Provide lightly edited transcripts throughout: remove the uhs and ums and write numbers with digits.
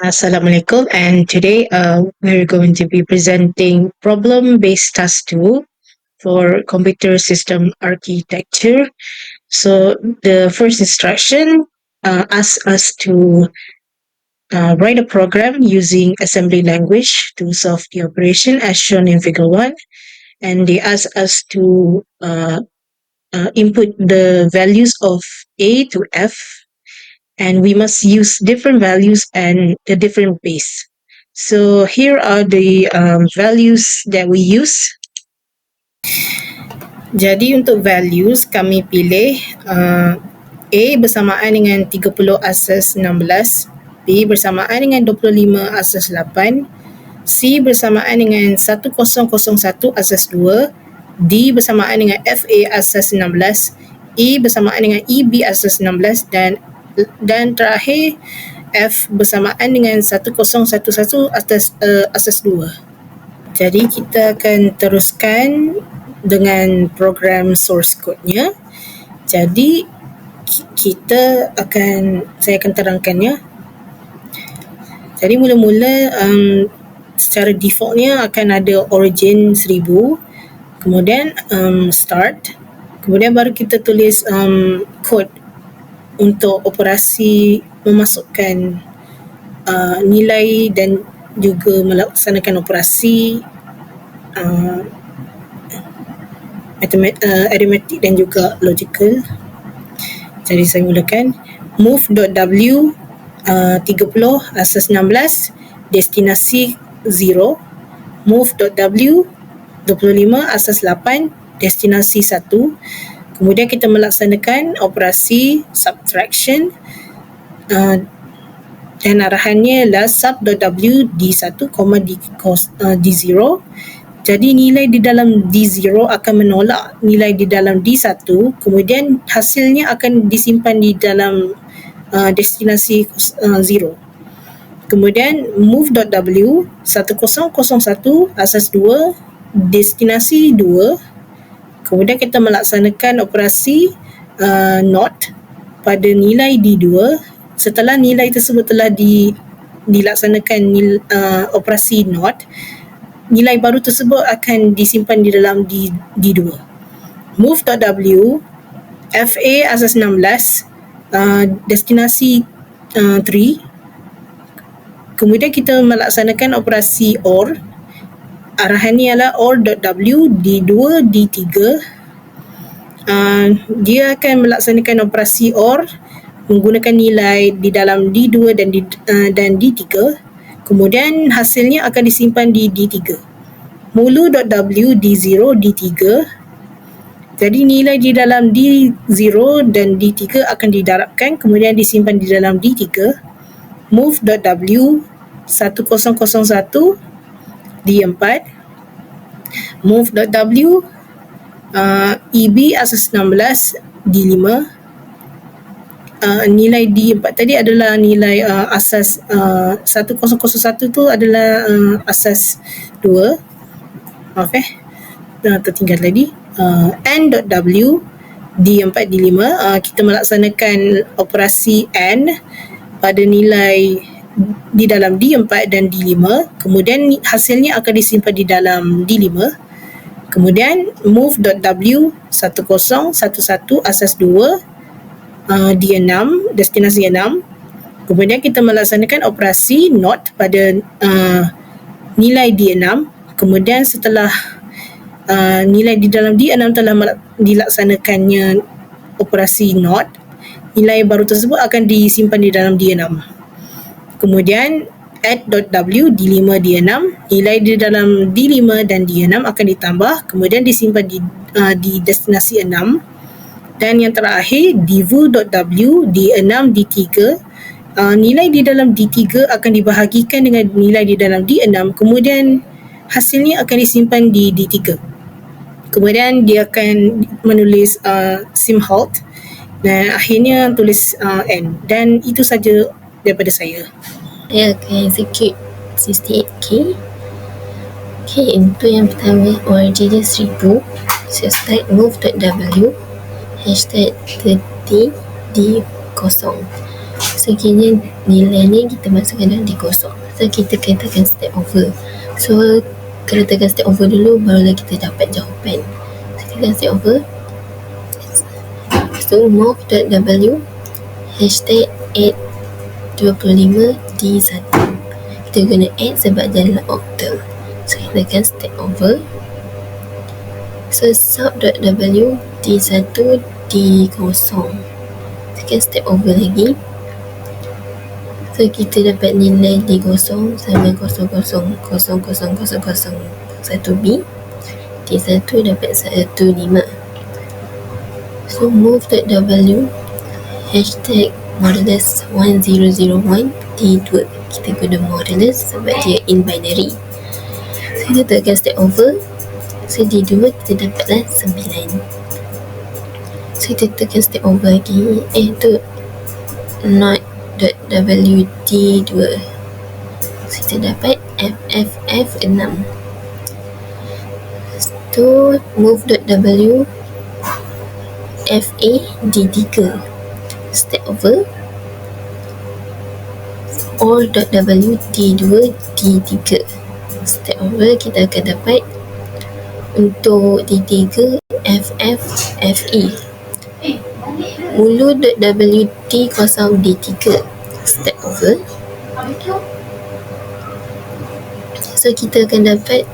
Assalamualaikum, and today we're going to be presenting problem-based task 2 for computer system architecture. So the first instruction asks us to write a program using assembly language to solve the operation as shown in figure 1, and they ask us to input the values of A to F, and we must use different values and the different base. So here are the values that we use. Jadi untuk values kami pilih A bersamaan dengan 30 asas 16, B bersamaan dengan 25 asas 8, C bersamaan dengan 1001 asas 2, D bersamaan dengan FA asas 16, E bersamaan dengan EB asas 16 dan terakhir F bersamaan dengan 1011 asas 2. Jadi kita akan teruskan dengan program source code-nya. Jadi saya akan terangkannya. Jadi mula-mula secara defaultnya akan ada origin 1000, kemudian start, kemudian baru kita tulis code untuk operasi memasukkan nilai dan juga melaksanakan operasi arithmetic dan juga logical. Jadi saya mulakan move.w 30 asas 16 destinasi 0, move.w 25 asas 8 destinasi 1. Kemudian kita melaksanakan operasi subtraction dan arahannya adalah sub.w D1, D0. Jadi nilai di dalam D0 akan menolak nilai di dalam D1, kemudian hasilnya akan disimpan di dalam destinasi 0. Kemudian move.w 1001 asas 2 destinasi 2. Kemudian kita melaksanakan operasi NOT pada nilai D2. Setelah nilai tersebut telah dilaksanakan operasi NOT, nilai baru tersebut akan disimpan di dalam D2. Move.w FA asas 16 destinasi 3. Kemudian kita melaksanakan operasi OR. Arahannya adalah OR.w D2 D3. Dia akan melaksanakan operasi OR menggunakan nilai di dalam D2 dan D3. Kemudian hasilnya akan disimpan di D3. Mulu.w D0 D3. Jadi nilai di dalam D0 dan D3 akan didarabkan kemudian disimpan di dalam D3. Move.w 1001 D4, move.w EB asas 16 D5. Nilai D4 tadi adalah nilai asas 1001 tu adalah asas 2. Maaf tertinggal tadi. N.w D4 D5. Kita melaksanakan operasi AND pada nilai di dalam D4 dan D5, kemudian hasilnya akan disimpan di dalam D5. Kemudian move.w 1011 asas 2 D6 destinasi 6. Kemudian kita melaksanakan operasi NOT pada nilai D6. Kemudian setelah nilai di dalam D6 telah dilaksanakannya operasi NOT, nilai baru tersebut akan disimpan di dalam D6. Kemudian add.w D5 D6, nilai di dalam D5 dan D6 akan ditambah kemudian disimpan di destinasi 6. Dan yang terakhir divu.w D6 D3, nilai di dalam D3 akan dibahagikan dengan nilai di dalam D6, kemudian hasilnya akan disimpan di D3. Kemudian dia akan menulis simhalt dan akhirnya tulis N. Dan itu saja daripada saya. Saya akan execute 68K. Okay, untuk yang pertama originnya 1000. Saya start move.w hashtag 30 D0. So kini nilai ni kita masukkan dalam D0. So kita katakan step over. So kalau tekan step over dulu, barulah kita dapat jawapan. So tekan step over. So move.w hashtag add 25 D1. Kita guna add sebab dia adalah octal. So kita tekan step over. So sub.w D1 D0. Tekan step over lagi. So kita dapat nilai D0 sama 0,0000001B. D1 dapat 15. So move.w hashtag modulus 1001 D2. Kita guna modulus sebab dia in binary. So kita tekan step over. So D2 kita dapatlah 9. So kita tekan step over lagi. Itu not.wd2. So kita dapat FFF6. So move.w FA D3. Step over. Or.w D2 D3. Step over, kita akan dapat untuk D3 FF FE. Mulu.wd kosong D3. Step over. So kita akan dapat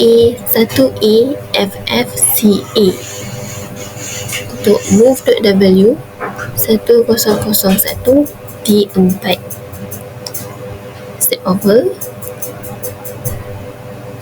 A1A FF CA. Untuk move.w 1001 D4. Step over.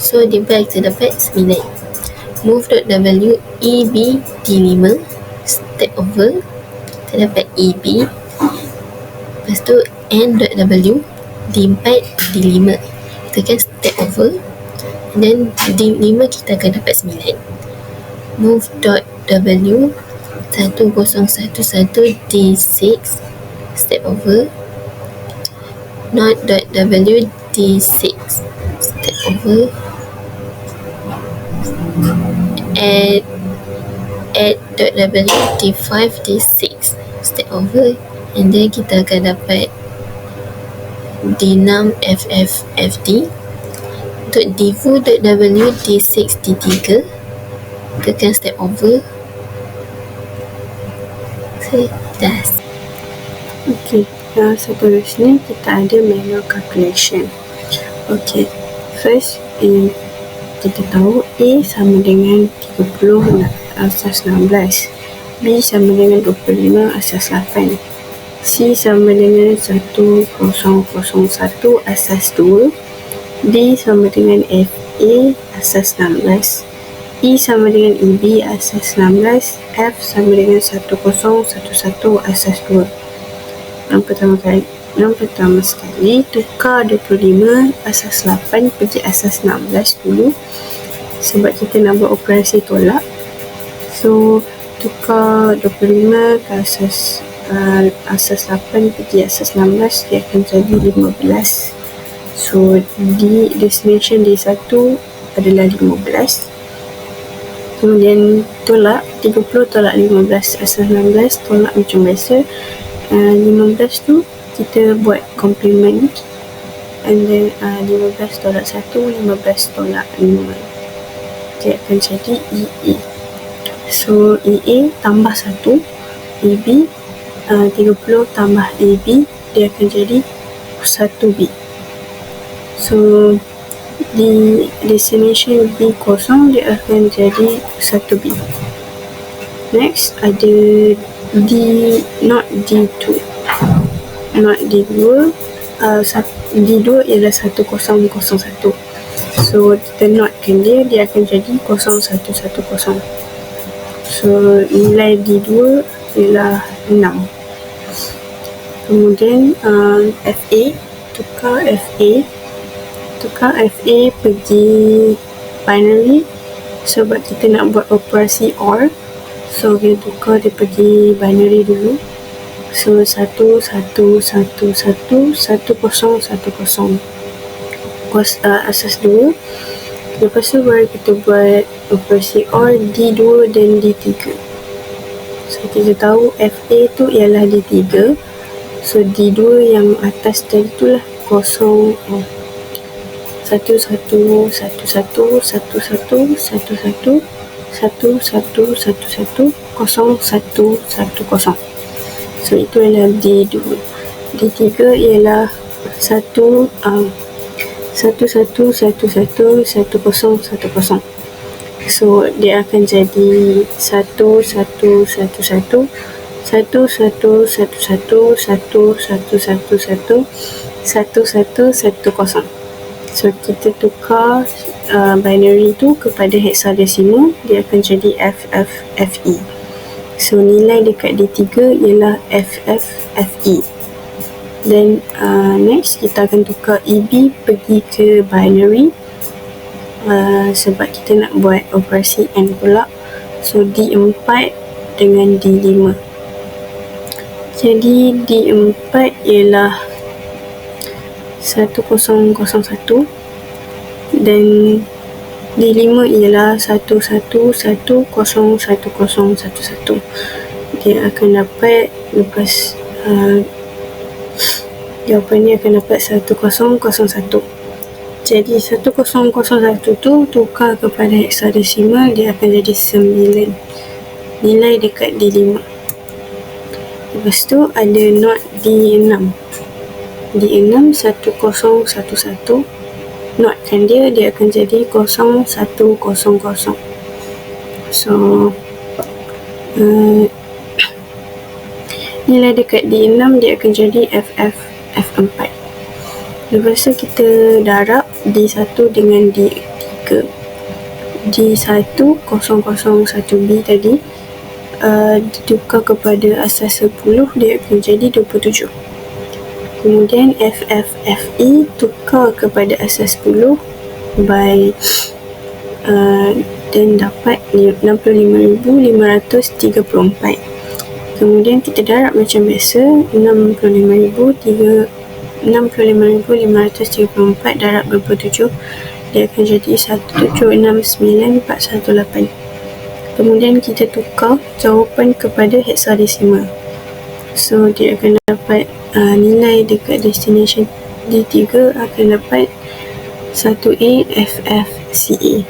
So D4 kita dapat 9. Move.w EB D5. Step over. Kita dapat EB. Lepas tu N.w D4 D5. Kita akan step over. Dan D5 kita akan dapat 9. Move.w 1011 D6. Step over. Not.w D6. Step over. Add.w D5 D6. Step over. And then kita akan dapat D6 FF FD. Untuk D4.w D6 D3. Tekan step over. So dah. Okay, seterusnya kita ada manual calculation. Okay, first kita tahu A sama dengan 30 asas 16, B sama dengan 25 asas 8, C sama dengan 1001 asas 2, D sama dengan FA asas 16, E sama dengan EB asas 16, F sama dengan 1011 asas 2. Yang pertama sekali, tukar 25 asas 8 pergi asas 16 dulu sebab kita nak buat operasi tolak. So tukar 25 ke asas 8 pergi asas 16, dia akan jadi 15. So di destination D1 adalah 15. Kemudian tolak 30 tolak 15 asas 16, tolak macam biasa. 15 tu kita buat complement, and then 15 tolak 1, 15 tolak 5, dia akan jadi EA. So EA tambah 1, EB 30 tambah EB, dia akan jadi 1B. So di destination B kosong, dia akan jadi 1B. Next ada not D2. Not D2. D2 ialah 1001. So kita notkan dia akan jadi 0110. So nilai D2 ialah 6. Kemudian FA, tukar FA pergi binary sebab kita nak buat operasi OR. So kita tukar dia pergi binary dulu. So 1111 1010 asas 2. Lepas tu baru kita buat operasi OR D2 dan D3. So kita tahu FA tu ialah D3, So D2 yang atas tadi tu lah 0 11 11 11 11 11 11 11 11 0110. So itu adalah D2. D3 ialah 1 11 11 10 10. So dia akan jadi 1 1 1 1 1 1 1 1 1 1 1 1 1 1 1 1 0. So kita tukar binary tu kepada hexadecimal, dia akan jadi FFFE. So nilai dekat D3 ialah FFFE. Then next kita akan tukar EB pergi ke binary, sebab kita nak buat operasi AND pula. So D4 dengan D5. Jadi D4 ialah 1001 dan D5 ialah 11101011. Dia akan dapat, lepas jawapan ni akan dapat 1001. Jadi 1001 tu tukar kepada hexadecimal, dia akan jadi 9. Nilai dekat D5. Lepas tu ada not D6. D6 1011. Not kan dia akan jadi 0100. So nilai dekat D6 dia akan jadi F4. Lepas tu kita darab D1 dengan D3. D1 001B tadi ditukar kepada asas 10, dia akan jadi 27. Kemudian FFFE tukar kepada asas 10 by dan dapat 65,534. Kemudian kita darab macam biasa, 65,534 darab 27, dia akan jadi 1769418. Kemudian kita tukar jawapan kepada hexadecimal. So dia akan dapat nilai dekat destination D3 akan dapat 1AFFCA.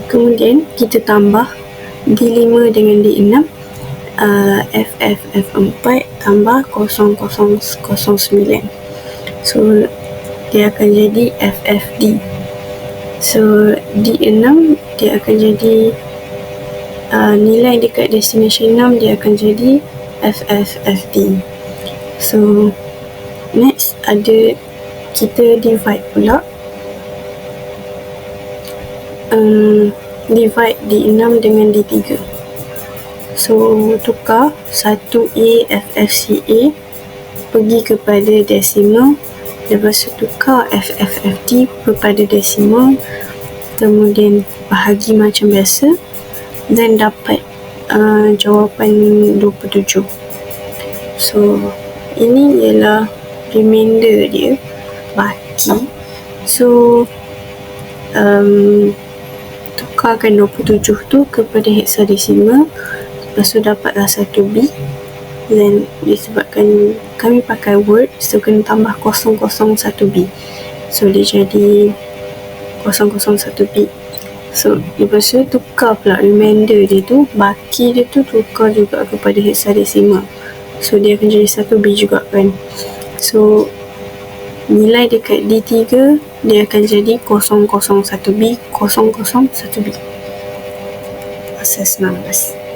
Kemudian kita tambah D5 dengan D6, FFF4 tambah 0009. So dia akan jadi FFD. So D6 dia akan jadi nilai dekat destination 6, dia akan jadi FFFD. So next ada kita divide pula, divide D6 dengan D3. So tukar 1AFFCA pergi kepada decimal, lepas tu tukar FFFD kepada decimal, kemudian bahagi macam biasa dan dapat jawapan 27. So ini ialah remainder dia, baki. So tukarkan 27 tu kepada hexadecimal, lepas tu dapatlah 1B. Dan disebabkan kami pakai word, so kena tambah 001B. So dia jadi 001B. So lepas tu tukar pula remainder dia tu, baki dia tu tukar juga kepada hexadecimal. So dia akan jadi 1B juga kan. So nilai dekat D3 dia akan jadi 001B 001B. Asas 16.